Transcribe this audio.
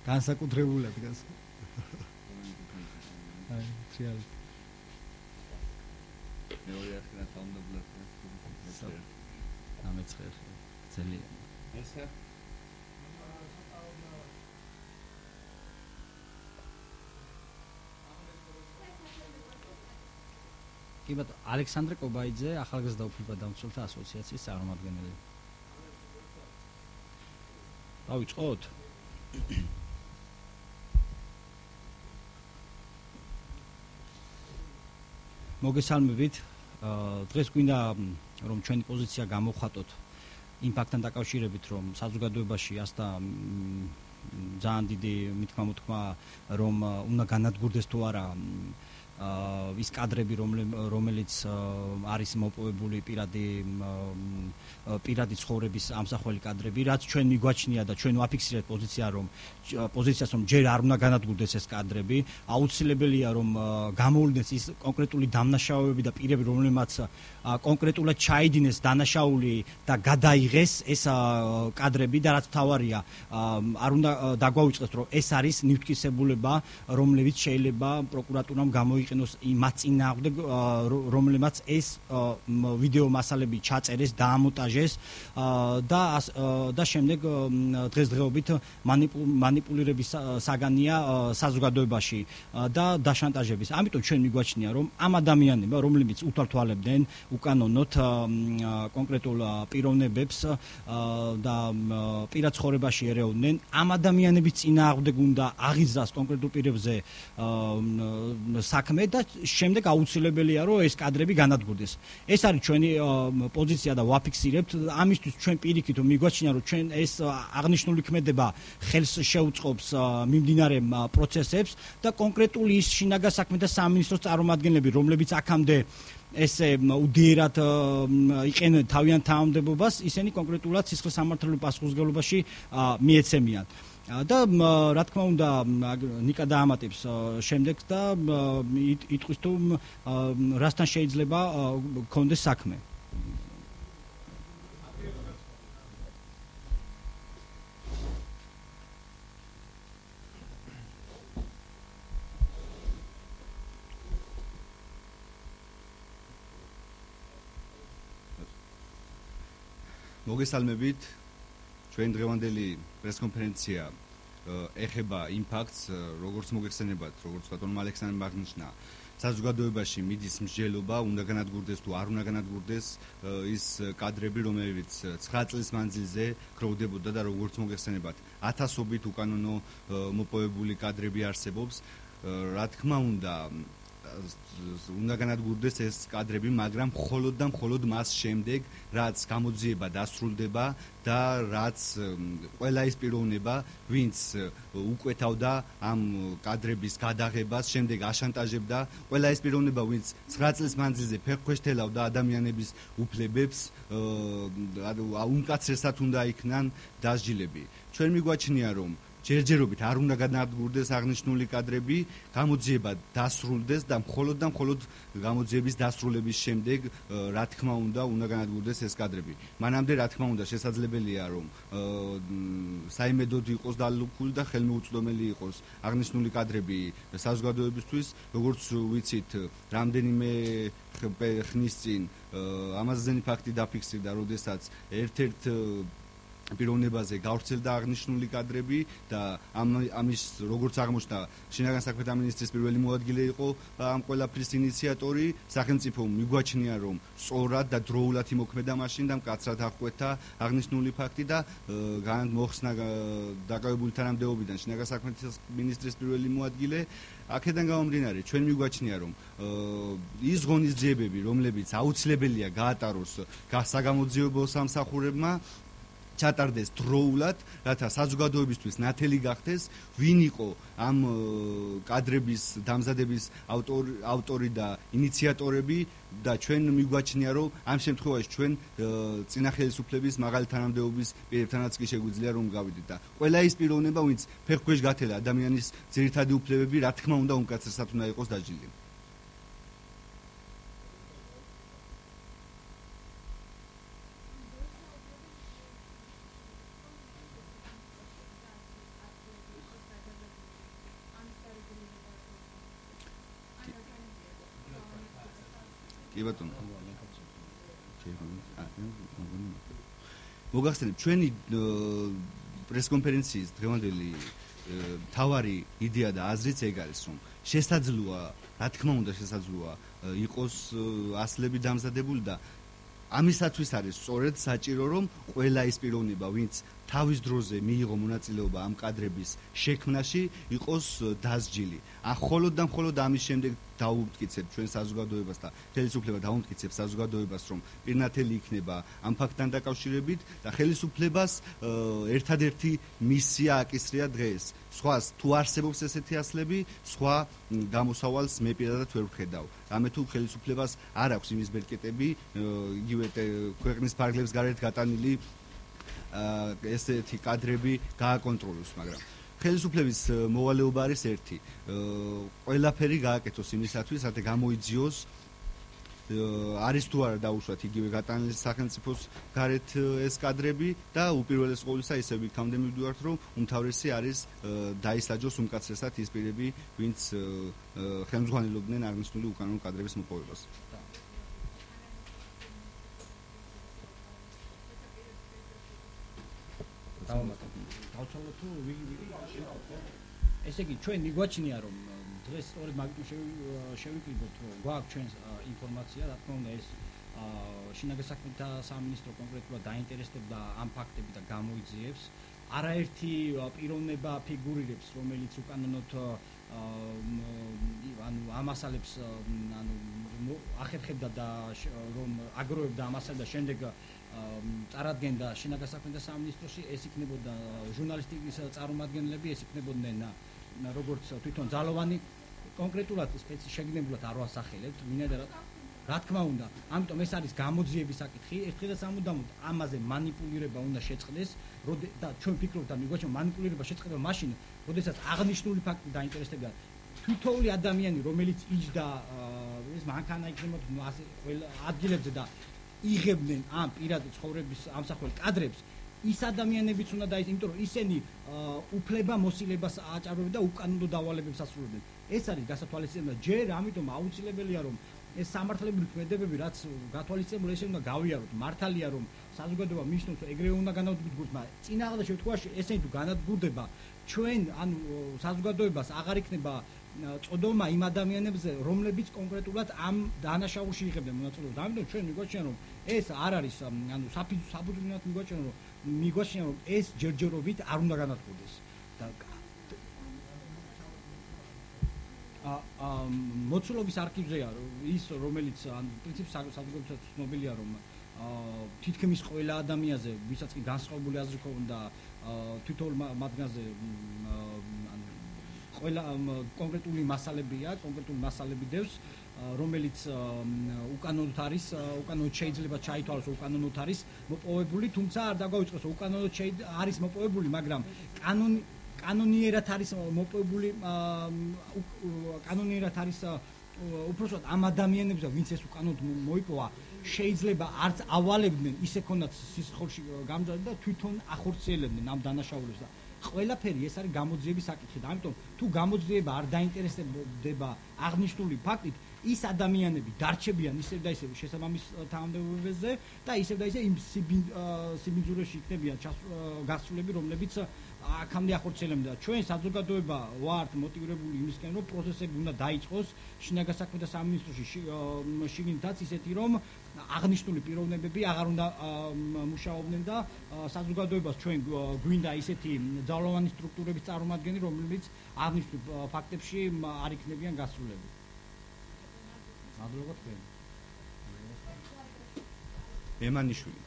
განსაკუთრებულად აი რეალ მეორე ახლა თავმდაბლად ამეცხერ ძალიან ესა კი ბატონო ალექსანდრე კობაიძე ახალგაზრდა უფლება დამცველთა ასოციაციის წარმომადგენელი დავიწყოთ მოგესალმებით დღეს გვინდა რომ ჩვენი პოზიცია გამოვხატოთ იმ ფაქტთან დაკავშირებით რომ საზოგადოებაში ასთა ძალიან დიდი მithმა რომ უნდა განადგურდეს თუ არა ის კადრები რომელიც არის მოპოვებული პირადი ცხოვრების ამსახველი კადრები რაც ჩვენ მიგვაჩნია და ჩვენ ვაფიქსირეთ პოზიციას რომ ჯერ არ უნდა განადგურდეს ეს კადრები აუცილებელია რომ გამოვლინდეს ის კონკრეტული დამნაშავეები და პირები რომლებმაც კონკრეტულად ჩაიდინეს დანაშაული და გადაიღეს ეს კადრები და რაც თავარია არ უნდა დაგვაუწყდეს რომ ეს არის ნივთკისებულება რომლებიც შეიძლება პროკურატურამ გამოიყენოს იმათ წინააღმდეგ რომლებმაც ეს ვიდეო მასალები ჩაწერეს დაამონტაჟეს და შემდეგ დღესდღეობით მანიპულირების საგანია საზოგადოებაში და დაშანტაჟების. ამიტომ ჩვენ მიგვაჩნია რომ ამ ადამიანებმა რომლებიც უთვალთვალებდნენ უკანონოდ კონკრეტულ პიროვნებებს და პირად ცხოვრებაში ერეოდნენ ამ ადამიანების წინააღმდეგ უნდა აღიზრდას კონკრეტულ პირებზე საქმე და შემდეგ აუცილებელია რომ ეს კადრები განადგურდეს. ეს არის ჩვენი პოზიცია და ვაფიქსირებთ ამისთვის ჩვენ პირიქით რომ მიგვაჩნია რომ ჩვენ ეს აღნიშნული ქმედება ხელს შეუწყობს მიმდინარე პროცესებს და კონკრეტული ის შინაგან საქმეთა სამინისტროს წარმომადგენლები რომლებიც აქამდე ესე უდიერად იყენებენ თავიანთ თანამდებობას ისინი კონკრეტულად სისხლის სამართლებრივ პასუხისმგებლობაში მიეცემიან და რა თქმა უნდა ნიკა დაამატებს შემდეგ და იტყვის თუ რასთან შეიძლება გქონდეს საქმე. მოგესალმებით ჩვენ დღევანდელი პრესკონფერენცია ეხება იმ ფაქტს როგორც მოგეხსენებათ როგორც ბატონმა ალექსანდრემ აღნიშნა საზოგადოებაში მიდის მსჯელობა უნდა განადგურდეს თუ არ უნდა განადგურდეს ის კადრები რომელიც 9 წლის მანძილზე გროვდებოდა და როგორც მოგეხსენებათ ათასობით უკანონო მოპოვებული კადრები არსებობს რა თქმა უნდა განადგურდეს ეს კადრები, მაგრამ მხოლოდ და მხოლოდ მას შემდეგ, რაც გამოძიება დასრულდება და რაც ყველა ის პიროვნება, ვინც უკვეთავდა ამ კადრების გადაღებას, შემდეგ აშანტაჟებდა, ყველა ის პიროვნება, ვინც 9 წლის მანძილზე ფეხქვეშ თელავდა ადამიანების უფლებებს, უმკაცრესად უნდა იქნან დასჯილები. ჩვენ მიგვაჩნია, რომ ჯერჯერობით არ უნდა განადგურდეს აღნიშნული კადრები, გამოძიება დასრულდეს და მხოლოდ გამოძიების დასრულების შემდეგ, რა თქმა უნდა განადგურდეს ეს კადრები. მანამდე, რა თქმა უნდა, შესაძლებელია, რომ საიმედოდ იყოს დალუქული და ხელმოუწვდომელი იყოს აღნიშნული კადრები საზოგადოებისთვის, როგორც ვიცით, რამდენიმე ხნის წინ ამაზენი ფაქტი დაფიქსირდა, როდესაც ერთ-ერთ პიროვნებაზე გავრცელდა აღნიშნული კადრები და ამის როგორც აღმოჩნდა შინაგან საქმეთა მინისტრის პირველი მოადგილე იყო ამ ყველაფრის ინიციატორი სახელმწიფომ მიგვაჩნია რომ სწორად და დროულად იმოქმედა მაშინ და მკაცრად აღკვეთა აღნიშნული ფაქტი და მოხსნა დაკავებული თანამდებობიდან შინაგან საქმეთა მინისტრის პირველი მოადგილე აქედან გამომდინარე ჩვენ მიგვაჩნია რომ ის ღონისძიებები რომლებიც აუცილებელია გაატაროს საგამოძიებო სამსახურებმა ჩატარდეს დროულად, რათა საზოგადოებისთვის ნათელი გახდეს, ვინ იყო ამ კადრების დამზადების ავტორი და ინიციატორები და ჩვენ მიგვაჩნია, რომ ამ შემთხვევაში ჩვენ წინა ხელისუფლების მაღალი თანამდებობის პირებთანაც კი შეგვიძლია რომ გავიდეთ და ყველა ის პიროვნება, ვინც ფეხქვეშ გათელა ადამიანის ძირითადი უფლებები, რა თქმა უნდა, უმკაცრესად უნდა იყოს დაჯილდოვებული. კი ბატონო. მოგახსენებთ ჩვენი პრესკონფერენციის დღევანდელი თავარი იდეა და აზრიც ეგ არის, რომ შესაძლოა, რა თქმა უნდა შესაძლოა იყოს ასლები დამზადებული და ამისათვის არის სწორედ საჭირო, რომ ყველა ის პიროვნება, ვინც თავის დროზე მიიღო მონაწილეობა ამ კადრების შექმნაში, იყოს დასჯილი. მხოლოდ და მხოლოდ ამის შემდეგ დაუმტკიცებ ჩვენ საზოგადოებას და ხელისუფლება დაუმტკიცებს საზოგადოებას, რომ პირნათელი იქნება ამ ფაქტთან დაკავშირებით და ხელისუფლებას ერთადერთი მისია აკისრია დღეს. სხვას თუ არსებობს ესეთი ასლები, სხვა გამოსავალს მე პირადად ვერ ვხედავ. რამე თუ ხელისუფლებას არ აქვს იმის ბერკეტები, იგივე ქვეყნის ფარგლებს გარეთ გატანილი ესეთი კადრები გააკონტროლოს, მაგრამ ხელისუფლების მოვალეობა არის ერთი. ყველაფერი გააკეთოს იმისათვის, რათა გამოიძიოს არის თუ არა დაუშვათ იგივე გატანილი სახელმწიფოს გარეთ ეს კადრები და უპირველეს ყოვლისა ისე ვიქამდე მივდივართ, რომ უმთავრესი არის დაისაჯოს უმკაცრესად ის პირები, ვინც ხელმძღვანელობდნენ აღნიშნული უკანონო კადრების მოპოვებას. დავცალოთ თუ ესე იგი ჩვენ მიგვაჩნია რომ დღეს სწორედ მაგით შევიკრიბოთ რომ გვაქვს ჩვენს ინფორმაცია, რა თქმა უნდა ეს შინაგან საქმეთა სამინისტრო კონკრეტულად დაინტერესდება ამ ფაქტები და გამოიძიებს. არაერთი პიროვნება ფიგურირებს, რომელიც უკანონოდ ამ მასალებს ახერხებდა და რომ აგროვებდა ამ მასალებს და შემდეგ წარადგენდა შინაგან საქმეთა სამინისტროში, ეს იქნებოდა ჟურნალისტიკის წარმომადგენლები, ეს იქნებოდნენ როგორც თვითონ ძალოვანი კონკრეტულად შეგნებულად არ ვასახელებთ, ვინაიდან რა თქმა უნდა, ამიტომ ეს არის გამოძიების საკითხი, ერთხელ და სამუდამოდ ამაზე манипуლირება უნდა შეწყდეს და ჩვენ ვფიქრობთ და მიგვაჩნია манипуლირება შეწყდება მაშინ, როდესაც აღნიშნული ფაქტი დაინტერესდება თითოეული ადამიანი, რომელიც იჯდა ეს მანქანა იქნებოდა ასე ყველა ადგილებზე და იღებდნენ ამ პირადი ცხოვრების ამსახველ კადრებს, ის ადამიანებიც უნდა დაის, იმიტომ რომ ისინი უფლება მოსილებას აჭარბებენ და უკანონო დავალებებს ასრულებენ. ეს არის გასათვალისწინებელი. ჯერ ამიტომ აუცილებელია რომ ეს სამართლებრივი ქმედებები, რაც გათვალისწინებული, ესე უნდა გავიაროთ. მართალია რომ საზოგადოება მისნობს, ეგრევე უნდა განადგურდეს, მაგრამ წინააღმდეგ შემთხვევაში ესენი თუ განადგურდება, ჩვენ ანუ საზოგადოებას აღარ იქნება წოდომა იმ ადამიანებზე, რომლებიც კონკრეტულად ამ დანაშაულში იღებდნენ მონაწილეობას. ამიტომ ჩვენ მიგვაჩნია რომ ეს არ არის ანუ საფუძვლად მიგვაჩნია რომ ეს ჯერჯერობით არ უნდა განადგურდეს. და მოცულობის არქივზეა ის რომელიც ან პრინციპი საზოგადოებრივად ცნობილია რომ თითქმის ყველა ადამიანზე ვისაც კი განსხვავებული აზრი ჰქონდა თითოეულ მათგანზე ანუ ყველა კონკრეტული მასალებია, კონკრეტული მასალები დევს, რომელიც უკანონოდ არის, უკანონოდ შეიძლება ჩაითვალოს, უკანონოდ არის მოპოვებული, თუმცა არ დაგვაუწყოს, უკანონოდ არის მოპოვებული, მაგრამ კანონიერად არის მოპოვებული, კანონიერად არის უпроსტად ამ ადამიანებზე, ვინც ეს უკანონოდ მოიპოვა, შეიძლება არც ავალებდნენ, ისე ქონდათ სისხლში გამძლე და თვითონ ახორციელებდნენ ამ დანაშაულებს და ყველაფერი ეს არის გამოძიების საკითხი და ამიტომ თუ გამოძიება არ დაინტერესდება აღნიშნული ფაქტით, ის ადამიანები დარჩებიან ისევ და ისევ შესაბამის თანამდებობებზე და ისევ და ისევ იმ სიბინძურეში იქნებიან გასულები, რომლებიც აქამდე ახორციელებდნენ და ჩვენ საზოგადოება ვართ მოტივირებული იმისკენ, რომ პროცესები უნდა დაიწყოს შინაგან საქმეთა სამინისტროში შიგნითაც ისეთი, რომ აღნიშნული პიროვნებები აღარ უნდა მუშაობდნენ და საზოგადოებას ჩვენ გვინდა ისეთი ძალოვანი სტრუქტურების წარმომადგენელი, რომლებიც აღნიშნულ ფაქტებში არ იქნებიან გასულები. მადლობა თქვენ. ემანიშვილი.